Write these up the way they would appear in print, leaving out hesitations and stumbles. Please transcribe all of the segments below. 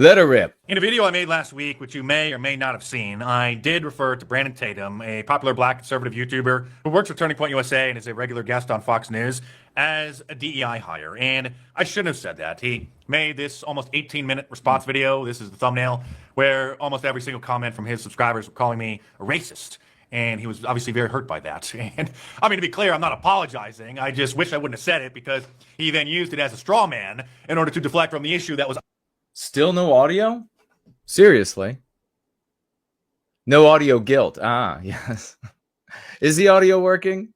Let her rip. In a video I made last week, which you may or may not have seen, I did refer to Brandon Tatum, a popular black conservative YouTuber who works with Turning Point USA and is a regular guest on Fox News, as a DEI hire. And I shouldn't have said that. He made this almost 18-minute response video. This is the thumbnail, where almost every single comment from his subscribers were calling me a racist. And he was obviously very hurt by that. And I mean, to be clear, I'm not apologizing. I just wish I wouldn't have said it, because he then used it as a straw man in order to deflect from the issue that was... Still no audio? Seriously? No audio guilt. Ah, yes. Is the audio working?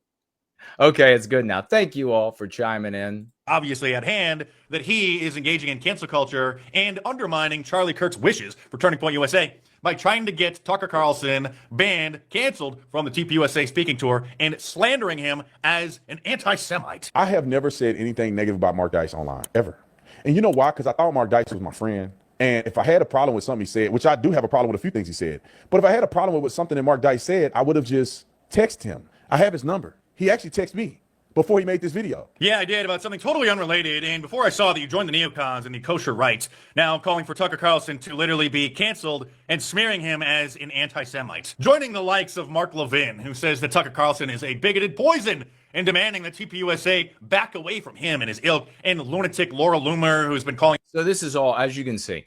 Okay, it's good now. Thank you all for chiming in. Obviously at hand, that he is engaging in cancel culture and undermining Charlie Kirk's wishes for Turning Point USA by trying to get Tucker Carlson banned, canceled from the TPUSA speaking tour, and slandering him as an anti-Semite. I have never said anything negative about Mark Dice online, ever. And you know why? Because I thought Mark Dice was my friend. And if I had a problem with something he said, which I do have a problem with a few things he said, but if I had a problem with something that Mark Dice said, I would have just texted him. I have his number. He actually texted me before he made this video. Yeah, I did, about something totally unrelated. And before I saw that you joined the neocons and the kosher right, now calling for Tucker Carlson to literally be canceled and smearing him as an anti-Semite. Joining the likes of Mark Levin, who says that Tucker Carlson is a bigoted poison, and demanding that TPUSA back away from him and his ilk, and lunatic Laura Loomer, who's been calling... So this is all, as you can see,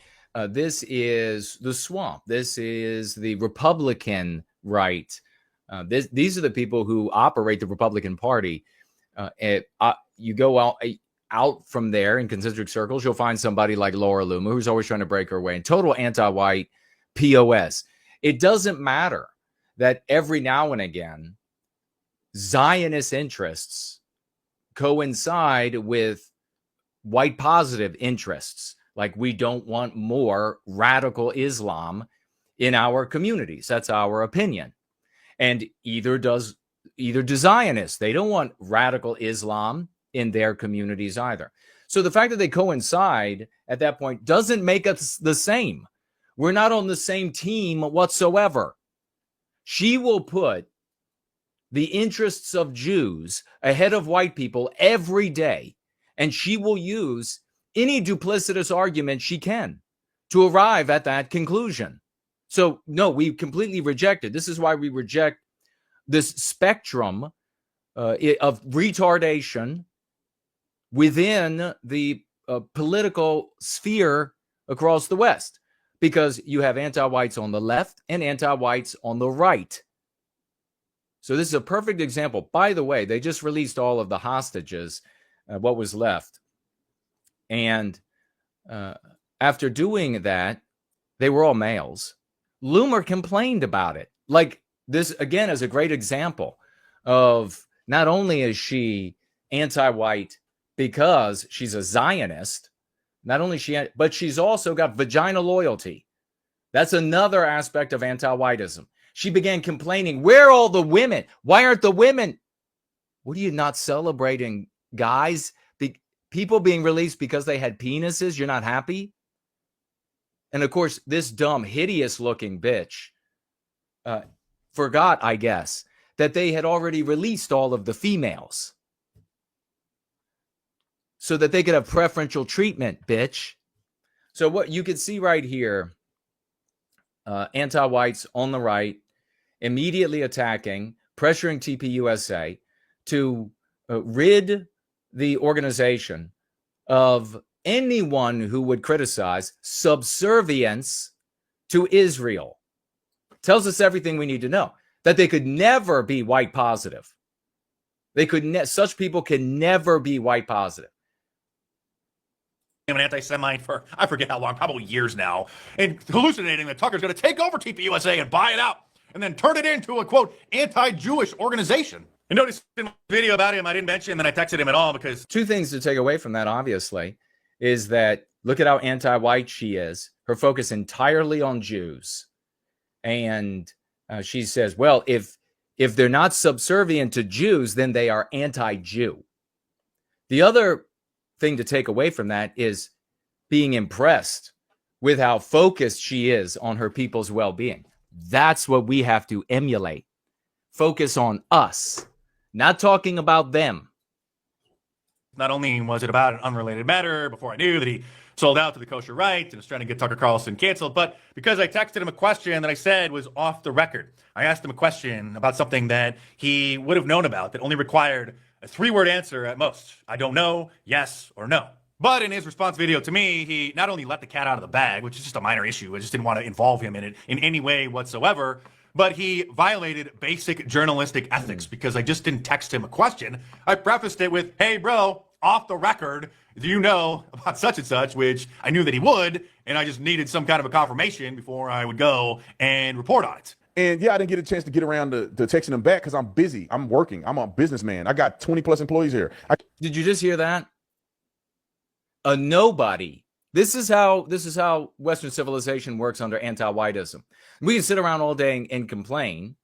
this is the swamp. This is the Republican right. These are the people who operate the Republican Party. You go out from there in concentric circles, you'll find somebody like Laura Loomer, who's always trying to break her way, and total anti-white POS. It doesn't matter that every now and again, Zionist interests coincide with white positive interests. Like, we don't want more radical Islam in our communities. That's our opinion. And either do Zionists. They don't want radical Islam in their communities either. So the fact that they coincide at that point doesn't make us the same. We're not on the same team whatsoever. She will put the interests of Jews ahead of white people every day, and she will use any duplicitous argument she can to arrive at that conclusion. So, no, we completely reject it. This is why we reject this spectrum of retardation within the political sphere across the West, because you have anti-whites on the left and anti-whites on the right. So this is a perfect example. By the way, they just released all of the hostages, what was left. And after doing that, they were all males. Loomer complained about it. Like, this, again, is a great example of not only is she anti-white because she's a Zionist, but she's also got vagina loyalty. That's another aspect of anti-whiteism. She began complaining, where are all the women? Why aren't the women? What are you not celebrating, guys? People being released because they had penises? You're not happy? And of course, this dumb, hideous-looking bitch forgot, I guess, that they had already released all of the females so that they could have preferential treatment, bitch. So what you can see right here, anti-whites on the right, immediately attacking, pressuring TPUSA to rid the organization of anyone who would criticize subservience to Israel. Tells us everything we need to know. That they could never be white positive. Such people can never be white positive. I'm an anti-Semite for, I forget how long, probably years now, and hallucinating that Tucker's going to take over TPUSA and buy it out, and then turn it into a, quote, anti-Jewish organization. And notice in my video about him, I didn't mention that I texted him at all, because... Two things to take away from that, obviously, is that look at how anti-white she is. Her focus entirely on Jews. And she says, well, if they're not subservient to Jews, then they are anti-Jew. The other thing to take away from that is being impressed with how focused she is on her people's well-being. That's what we have to emulate. Focus on us, not talking about them. Not only was it about an unrelated matter, before I knew that he sold out to the kosher right and is trying to get Tucker Carlson canceled. But because I texted him a question that I said was off the record, I asked him a question about something that he would have known about that only required a 3-word answer at most. I don't know, yes or no. But in his response video to me, he not only let the cat out of the bag, which is just a minor issue, I just didn't want to involve him in it in any way whatsoever, but he violated basic journalistic ethics because I just didn't text him a question. I prefaced it with, hey, bro, off the record, do you know about such and such, which I knew that he would, and I just needed some kind of a confirmation before I would go and report on it. And yeah, I didn't get a chance to get around to texting him back because I'm busy. I'm working. I'm a businessman. I got 20 plus employees here. Did you just hear that? A nobody. This is how Western civilization works under anti-whiteism. We can sit around all day and complain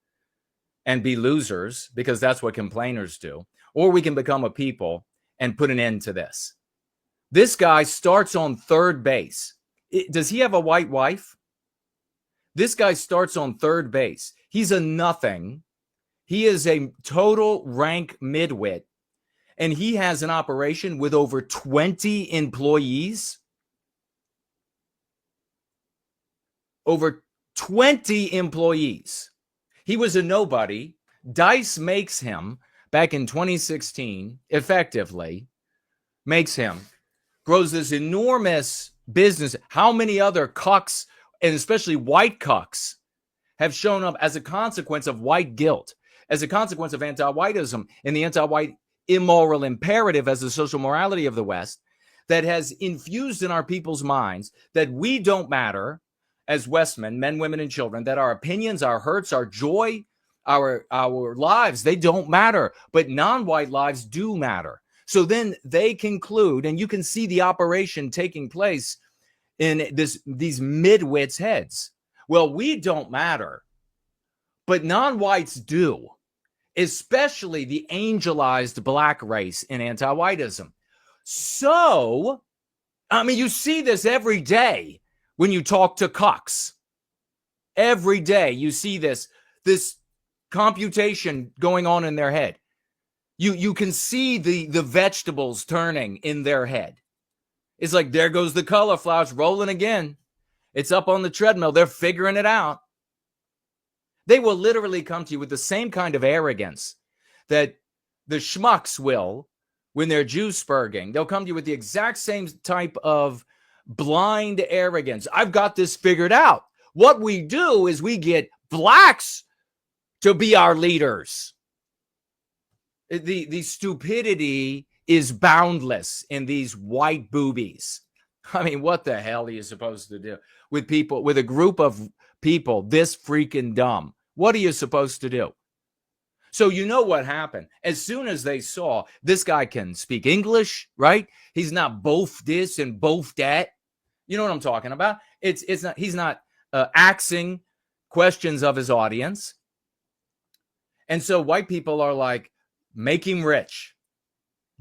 and be losers because that's what complainers do. Or we can become a people and put an end to this. This guy starts on third base. Does he have a white wife? This guy starts on third base. He's a nothing. He is a total rank midwit. And he has an operation with over 20 employees. Over 20 employees. He was a nobody. Dice makes him, back in 2016, effectively, makes him, grows this enormous business. How many other cucks, and especially white cucks, have shown up as a consequence of white guilt, as a consequence of anti-whiteism and the anti-white immoral imperative as the social morality of the West that has infused in our people's minds that we don't matter as Westmen, men, women, and children, that our opinions, our hurts, our joy, our lives, they don't matter, but non-white lives do matter. So then they conclude, and you can see the operation taking place in these midwits' heads. Well, we don't matter, but non-whites do, especially the angelized black race in anti-whiteism. So, I mean, you see this every day when you talk to cucks. Every day you see this computation going on in their head. You can see the vegetables turning in their head. It's like, there goes the cauliflower, it's rolling again. It's up on the treadmill. They're figuring it out. They will literally come to you with the same kind of arrogance that the schmucks will when they're Jew-spurging. They'll come to you with the exact same type of blind arrogance. I've got this figured out. What we do is we get blacks to be our leaders. The stupidity is boundless in these white boobies. I mean, what the hell are you supposed to do with people, with a group of people this freaking dumb? What are you supposed to do? So you know what happened. As soon as they saw this guy can speak English, right? He's not both this and both that. You know what I'm talking about? It's not. He's not axing questions of his audience. And so white people are like, make him rich.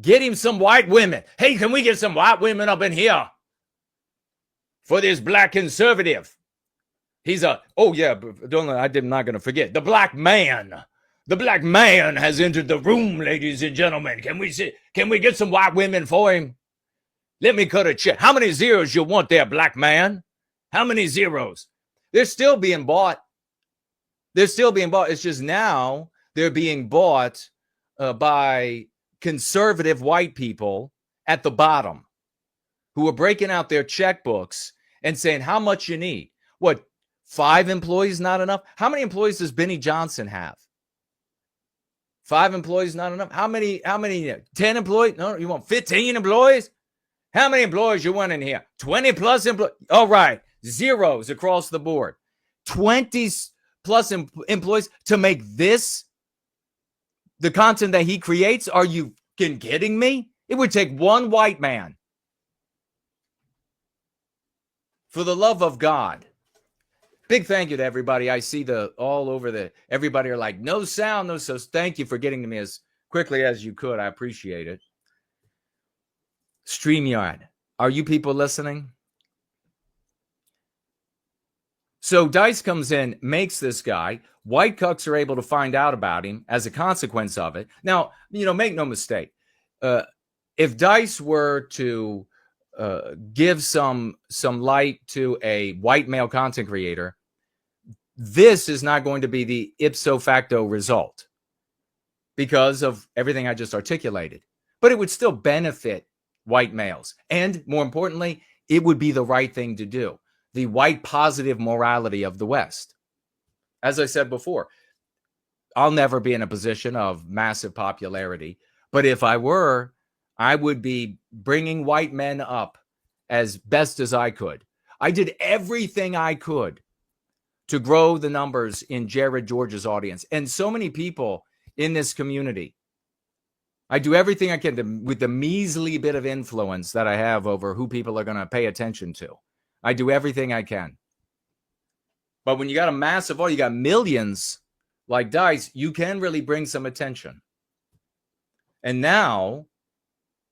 Get him some white women. Hey, can we get some white women up in here for this black conservative? He's I'm not going to forget. The black man. The black man has entered the room, ladies and gentlemen. Can we get some white women for him? Let me cut a check. How many zeros you want there, black man? How many zeros? They're still being bought. They're still being bought. It's just now they're being bought by conservative white people at the bottom who are breaking out their checkbooks and saying how much you need. What, 5 employees not enough? How many employees does Benny Johnson have? 5 employees not enough? How many? 10 employees? No, you want 15 employees? How many employees you want in here? 20 plus employees? All right, zeros across the board. 20 plus employees to make this the content that he creates? Are you kidding me? It would take one white man. For the love of God. Big thank you to everybody. I see everybody are like, no sound, no. So thank you for getting to me as quickly as you could. I appreciate it. StreamYard. Are you people listening? So Dice comes in, makes this guy. White cucks are able to find out about him as a consequence of it. Now, make no mistake. If Dice were to give some light to a white male content creator, this is not going to be the ipso facto result because of everything I just articulated. But it would still benefit white males. And more importantly, it would be the right thing to do. The white positive morality of the West. As I said before, I'll never be in a position of massive popularity. But if I were, I would be bringing white men up as best as I could. I did everything I could to grow the numbers in Jared George's audience. And so many people in this community. I do everything I can with the measly bit of influence that I have over who people are going to pay attention to. I do everything I can. But when you got a massive audience, you got millions like Dice, you can really bring some attention. And now,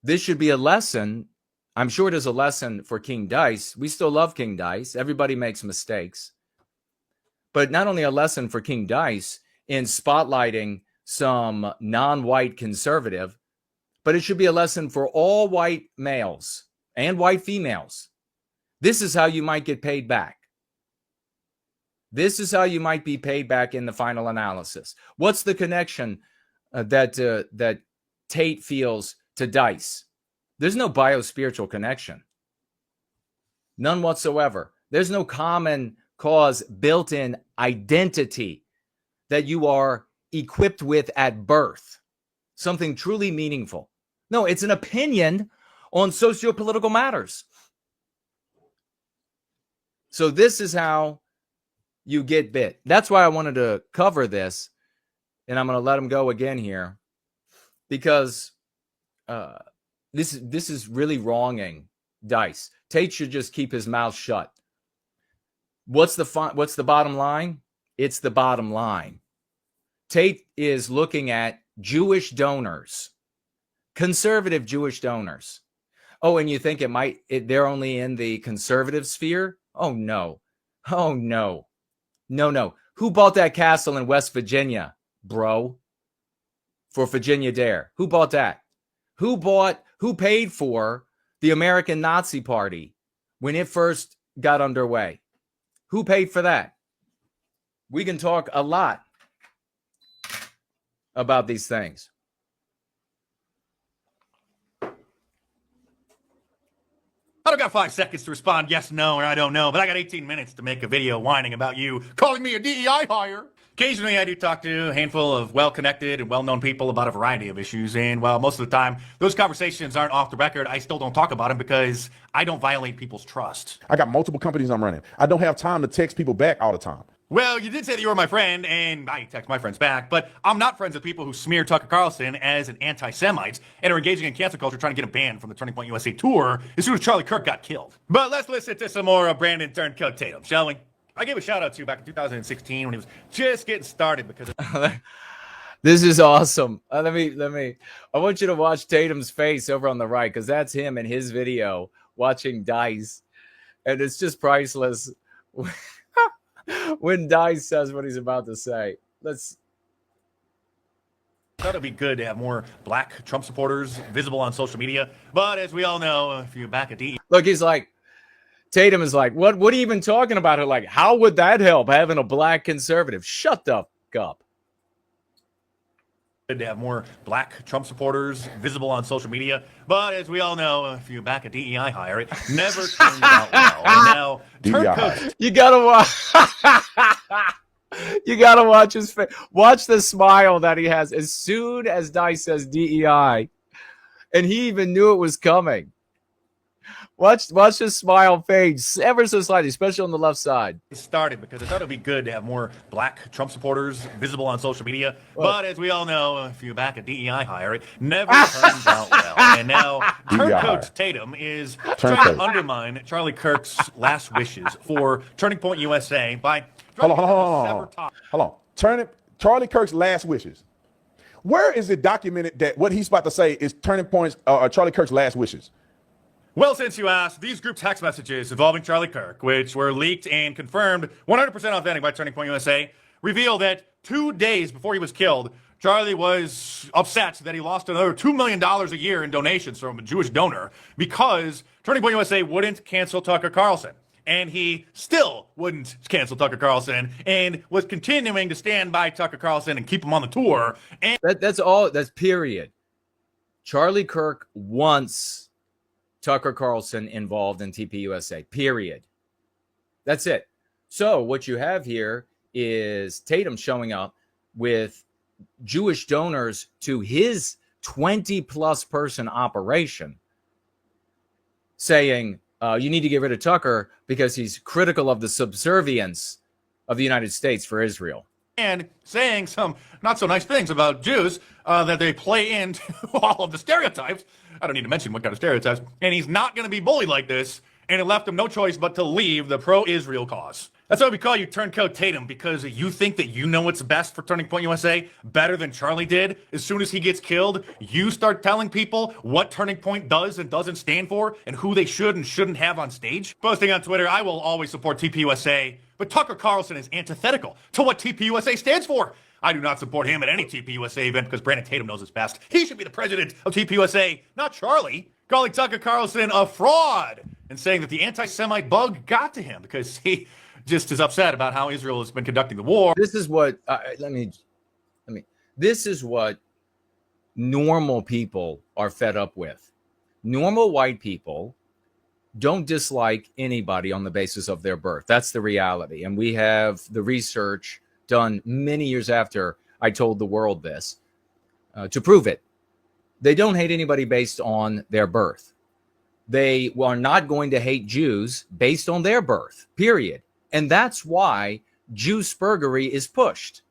this should be a lesson. I'm sure it is a lesson for King Dice. We still love King Dice. Everybody makes mistakes. But not only a lesson for King Dice in spotlighting some non-white conservative, but it should be a lesson for all white males and white females. This is how you might get paid back. This is how you might be paid back in the final analysis. What's the connection that Tate feels to Dice? There's no biospiritual connection. None whatsoever. There's no common cause built-in identity that you are equipped with at birth. Something truly meaningful. No, it's an opinion on socio-political matters. So this is how you get bit. That's why I wanted to cover this, and I'm going to let him go again here, because this is really wronging Dice. Tate should just keep his mouth shut. What's the bottom line? It's the bottom line. Tate is looking at Jewish donors, conservative Jewish donors. Oh, and you think they're only in the conservative sphere? Oh, no. Oh, no. No. Who bought that castle in West Virginia, bro? For Virginia Dare? Who bought that? Who paid for the American Nazi Party when it first got underway? Who paid for that? We can talk a lot about these things. I don't got 5 seconds to respond yes, no, or I don't know, but I got 18 minutes to make a video whining about you calling me a DEI hire. Occasionally, I do talk to a handful of well-connected and well-known people about a variety of issues, and while most of the time those conversations aren't off the record, I still don't talk about them because I don't violate people's trust. I got multiple companies I'm running. I don't have time to text people back all the time. Well, you did say that you were my friend, and I text my friends back, but I'm not friends with people who smear Tucker Carlson as an anti-Semite and are engaging in cancel culture trying to get him banned from the Turning Point USA tour as soon as Charlie Kirk got killed. But let's listen to some more of Brandon Turncoat Tatum, shall we? I gave a shout out to back in 2016 when he was just getting started because of This is awesome. I want you to watch Tatum's face over on the right, because that's him in his video watching Dice, and it's just priceless. When Dice says what he's about to say. I thought it'd be good to have more black Trump supporters visible on social media, but as we all know, if you back a DE, look, he's like, Tatum is like, what are you even talking about? Her like, how would that help having a black conservative? Shut the fuck up. to have more black Trump supporters visible on social media, but as we all know, if you back a DEI hire, it never turns out well. And now, Turncoat, you gotta watch. You gotta watch his face. Watch the smile that he has as soon as Dice says DEI, and he even knew it was coming. Watch his smile fade ever so slightly, especially on the left side. Started because I thought it'd be good to have more black Trump supporters visible on social media, but as we all know, if you back a DEI hire, it never turns out well. And now, Turncoat Tatum is trying to undermine Charlie Kirk's last wishes for Turning Point USA by Hold on. Charlie Kirk's last wishes. Where is it documented that what he's about to say is Turning Point's Charlie Kirk's last wishes? Well, since you asked, these group text messages involving Charlie Kirk, which were leaked and confirmed 100% authentic by Turning Point USA, reveal that 2 days before he was killed, Charlie was upset that he lost another $2 million a year in donations from a Jewish donor because Turning Point USA wouldn't cancel Tucker Carlson. And he still wouldn't cancel Tucker Carlson and was continuing to stand by Tucker Carlson and keep him on the tour. And that's all. That's period. Charlie Kirk wants Tucker Carlson involved in TPUSA, period. That's it. So what you have here is Tatum showing up with Jewish donors to his 20-plus person operation saying, you need to get rid of Tucker because he's critical of the subservience of the United States for Israel. And saying some not so nice things about Jews that they play into all of the stereotypes. I don't need to mention what kind of stereotypes. And he's not going to be bullied like this. And it left him no choice but to leave the pro-Israel cause. That's why we call you Turncoat Tatum, because you think that you know what's best for Turning Point USA better than Charlie did. As soon as he gets killed, you start telling people what Turning Point does and doesn't stand for and who they should and shouldn't have on stage. Posting on Twitter, I will always support TPUSA, but Tucker Carlson is antithetical to what TPUSA stands for. I do not support him at any TPUSA event because Brandon Tatum knows it's best. He should be the president of TPUSA, not Charlie. Calling Tucker Carlson a fraud and saying that the anti-Semite bug got to him because he just is upset about how Israel has been conducting the war. This is what this is what normal people are fed up with. Normal white people don't dislike anybody on the basis of their birth. That's the reality. And we have the research done many years after I told the world this to prove it. They don't hate anybody based on their birth. They are not going to hate Jews based on their birth, period. And that's why Jew-spurgery is pushed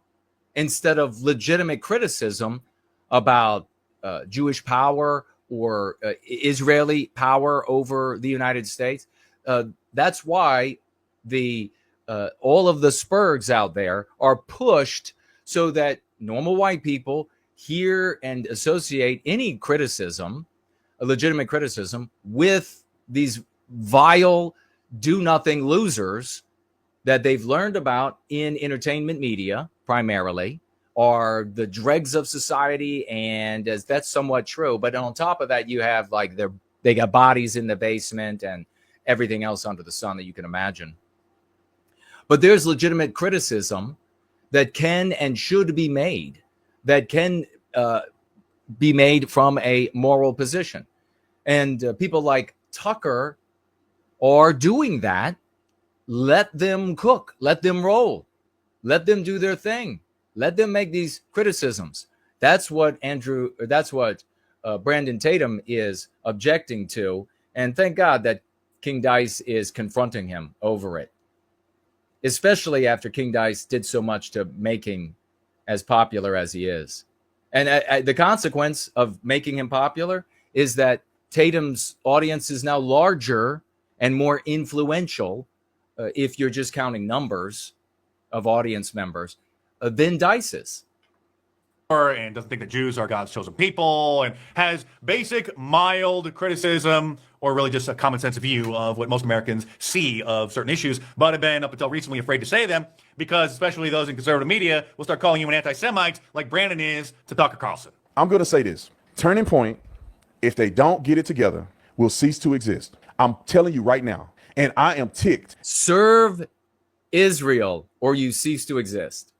instead of legitimate criticism about Jewish power or Israeli power over the United States. That's why all of the spurgs out there are pushed so that normal white people hear and associate any criticism, a legitimate criticism, with these vile, do-nothing losers that they've learned about in entertainment media, primarily, are the dregs of society, and as that's somewhat true. But on top of that, you have like they got bodies in the basement and everything else under the sun that you can imagine. But there's legitimate criticism that can and should be made, that can be made from a moral position. And people like Tucker are doing that. Let them cook. Let them roll. Let them do their thing. Let them make these criticisms. That's what Brandon Tatum is objecting to. And thank God that King Dice is confronting him over it, especially after King Dice did so much to making as popular as he is. And the consequence of making him popular is that Tatum's audience is now larger and more influential, if you're just counting numbers of audience members, than Dice's. And doesn't think that Jews are God's chosen people, and has basic mild criticism or really just a common sense view of what most Americans see of certain issues, but have been up until recently afraid to say them because especially those in conservative media will start calling you an anti-Semite like Brandon is to Tucker Carlson. I'm going to say this. Turning Point, if they don't get it together, will cease to exist. I'm telling you right now, and I am ticked. Serve Israel or you cease to exist.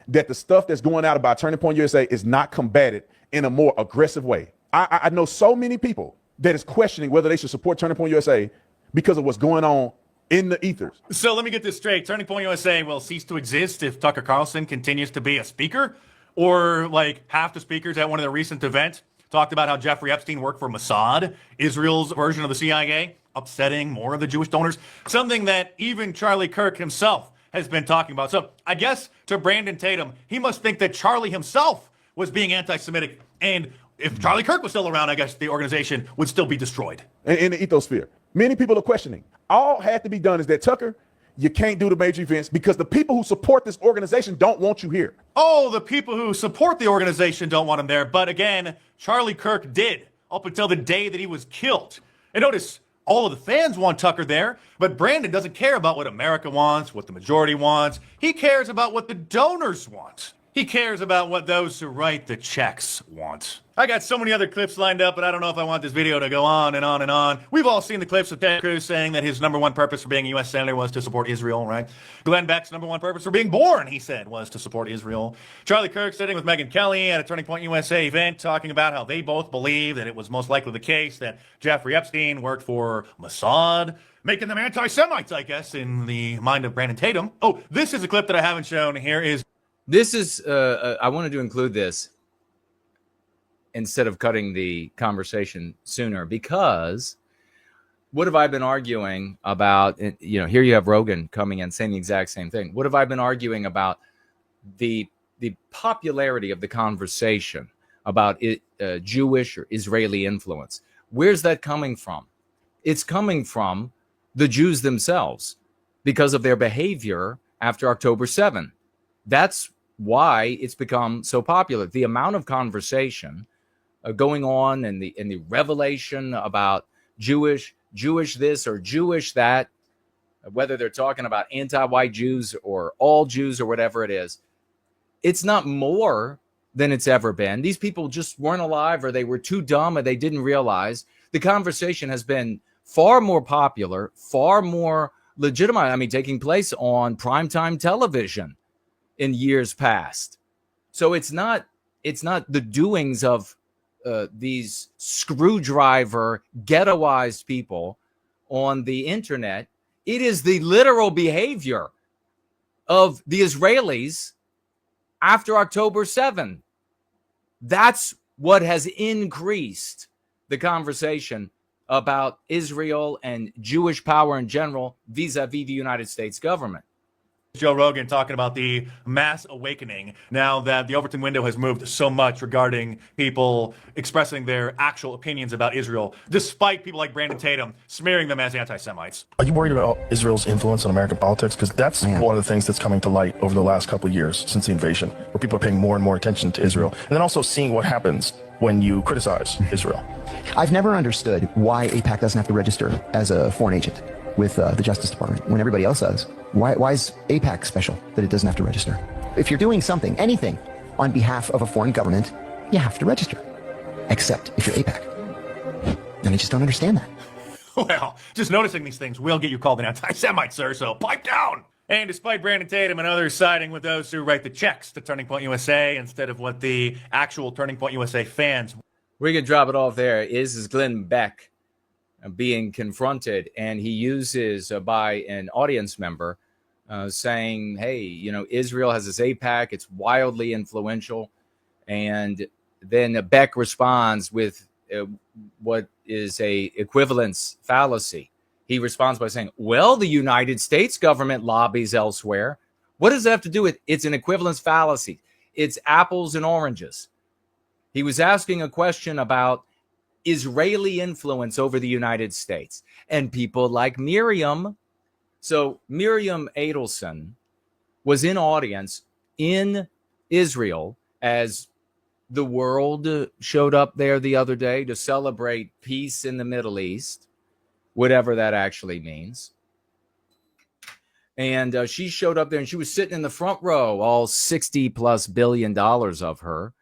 That the stuff that's going out about Turning Point USA is not combated in a more aggressive way. I know so many people that is questioning whether they should support Turning Point USA because of what's going on in the ethers. So let me get this straight. Turning Point USA will cease to exist if Tucker Carlson continues to be a speaker, or like half the speakers at one of the recent events talked about how Jeffrey Epstein worked for Mossad, Israel's version of the CIA, upsetting more of the Jewish donors, something that even Charlie Kirk himself has been talking about. So I guess to Brandon Tatum, he must think that Charlie himself was being anti-Semitic. And if Charlie Kirk was still around, I guess the organization would still be destroyed. In the ethosphere. Many people are questioning. All had to be done is that, Tucker, you can't do the major events because the people who support this organization don't want you here. Oh, the people who support the organization don't want him there. But again, Charlie Kirk did up until the day that he was killed. And notice, all of the fans want Tucker there, but Brandon doesn't care about what America wants, what the majority wants. He cares about what the donors want. He cares about what those who write the checks want. I got so many other clips lined up, but I don't know if I want this video to go on and on and on. We've all seen the clips of Ted Cruz saying that his number one purpose for being a U.S. Senator was to support Israel, right? Glenn Beck's number one purpose for being born, he said, was to support Israel. Charlie Kirk sitting with Megyn Kelly at a Turning Point USA event talking about how they both believe that it was most likely the case that Jeffrey Epstein worked for Mossad, making them anti-Semites, I guess, in the mind of Brandon Tatum. Oh, this is a clip that I haven't shown. Here is... This is, I wanted to include this instead of cutting the conversation sooner, because what have I been arguing about? You know, here you have Rogan coming in saying the exact same thing. What have I been arguing about? The popularity of the conversation about Jewish or Israeli influence. Where's that coming from? It's coming from the Jews themselves because of their behavior after October 7. That's why it's become so popular. The amount of conversation going on and the revelation about Jewish this or Jewish that, whether they're talking about anti-white Jews or all Jews or whatever it is, it's not more than it's ever been. These people just weren't alive, or they were too dumb, or they didn't realize. The conversation has been far more popular, far more legitimate. I mean, taking place on primetime television in years past. So it's not the doings of these screwdriver ghettoized people on the internet. It is the literal behavior of the Israelis after October 7. That's what has increased the conversation about Israel and Jewish power in general vis-a-vis the United States government. Joe Rogan talking about the mass awakening now that the Overton window has moved so much regarding people expressing their actual opinions about Israel, despite people like Brandon Tatum smearing them as anti-Semites. Are you worried about Israel's influence on American politics? Because that's one of the things that's coming to light over the last couple of years since the invasion, where people are paying more and more attention to Israel. And then also seeing what happens when you criticize Israel. I've never understood why AIPAC doesn't have to register as a foreign agent with the Justice Department when everybody else does. Why is AIPAC special that it doesn't have to register? If you're doing something, anything, on behalf of a foreign government, you have to register. Except if you're AIPAC. And I just don't understand that. Well, just noticing these things will get you called an anti-Semite, sir, so pipe down! And despite Brandon Tatum and others siding with those who write the checks to Turning Point USA instead of what the actual Turning Point USA fans... We're going to drop it off there. Is Glenn Beck being confronted, and he uses by an audience member saying, hey, you know, Israel has this AIPAC, it's wildly influential. And then Beck responds with what is a equivalence fallacy. He responds by saying, well, the United States government lobbies elsewhere. What does that have to do with? It's an equivalence fallacy. It's apples and oranges. He was asking a question about Israeli influence over the United States and people like Miriam. So Miriam Adelson was in audience in Israel as the world showed up there the other day to celebrate peace in the Middle East, whatever that actually means. And she showed up there and she was sitting in the front row, all $60+ billion of her.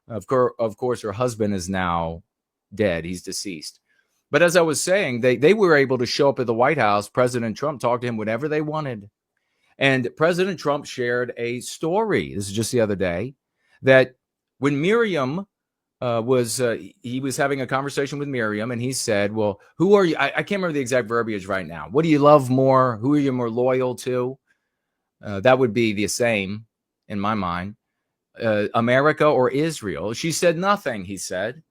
Of course, her husband is now dead. He's deceased. But as I was saying, they were able to show up at the White House. President Trump talked to him whenever they wanted. And President Trump shared a story, this is just the other day, that when Miriam he was having a conversation with Miriam, and he said, well, who are you? I can't remember the exact verbiage right now. What do you love more? Who are you more loyal to? That would be the same in my mind. America or Israel? She said nothing, he said.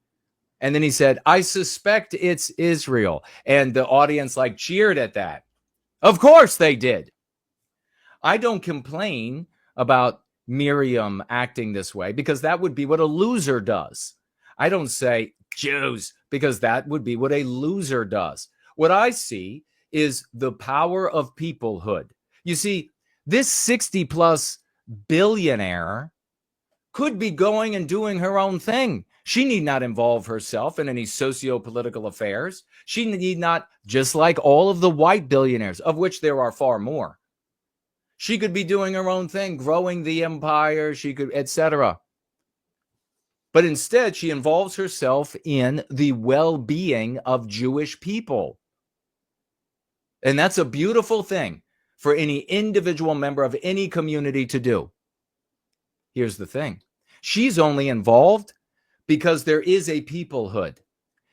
And then he said, I suspect it's Israel. And the audience cheered at that. Of course they did. I don't complain about Miriam acting this way because that would be what a loser does. I don't say Jews because that would be what a loser does. What I see is the power of peoplehood. You see, this 60+ billionaire could be going and doing her own thing. She need not involve herself in any socio-political affairs. She need not, just like all of the white billionaires, of which there are far more. She could be doing her own thing, growing the empire, she could, etc. But instead, she involves herself in the well-being of Jewish people. And that's a beautiful thing for any individual member of any community to do. Here's the thing. She's only involved because there is a peoplehood.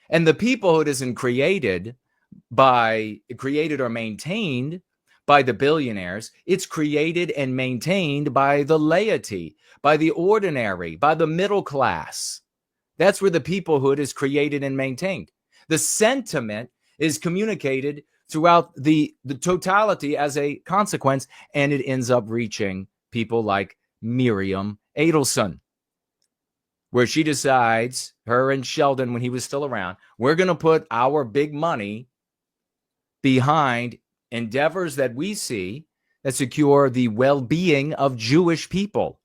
And the peoplehood isn't created or maintained by the billionaires. It's created and maintained by the laity, by the ordinary, by the middle class. That's where the peoplehood is created and maintained. The sentiment is communicated throughout the totality as a consequence, and it ends up reaching people like Miriam Adelson, where she decides, her and Sheldon, when he was still around, we're going to put our big money behind endeavors that we see that secure the well-being of Jewish people.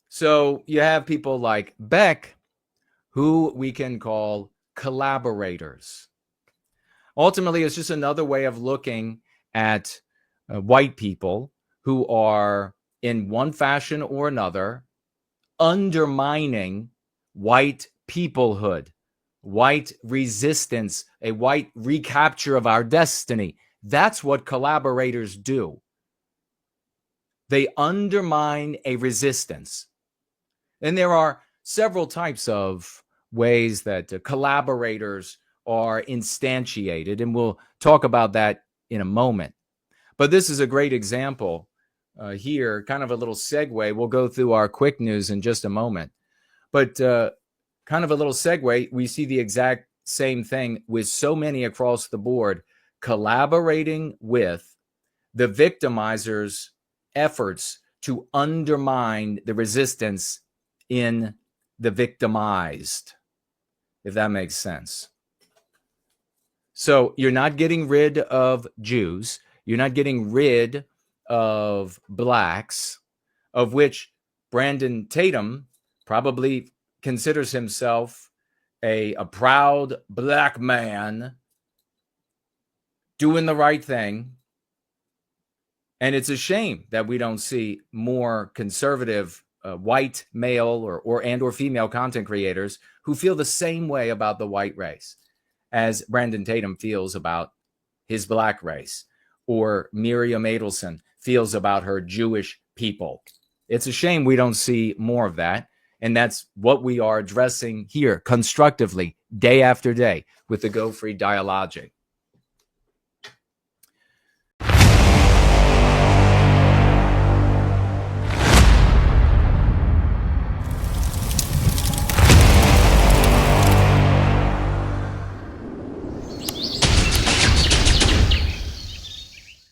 So you have people like Beck, who we can call collaborators. Ultimately, it's just another way of looking at white people who are, in one fashion or another, undermining white peoplehood, white resistance, a white recapture of our destiny. That's what collaborators do. They undermine a resistance. And there are several types of ways that collaborators are instantiated, and we'll talk about that in a moment. But this is a great example here, kind of a little segue. We'll go through our quick news in just a moment. But kind of a little segue, we see the exact same thing with so many across the board, collaborating with the victimizers' efforts to undermine the resistance in the victimized, if that makes sense. So you're not getting rid of Jews. You're not getting rid of blacks, of which Brandon Tatum probably considers himself a proud black man doing the right thing. And it's a shame that we don't see more conservative white male or female content creators who feel the same way about the white race as Brandon Tatum feels about his black race, or Miriam Adelson feels about her Jewish people. It's a shame we don't see more of that. And that's what we are addressing here constructively day after day with the Go Free Dialogic.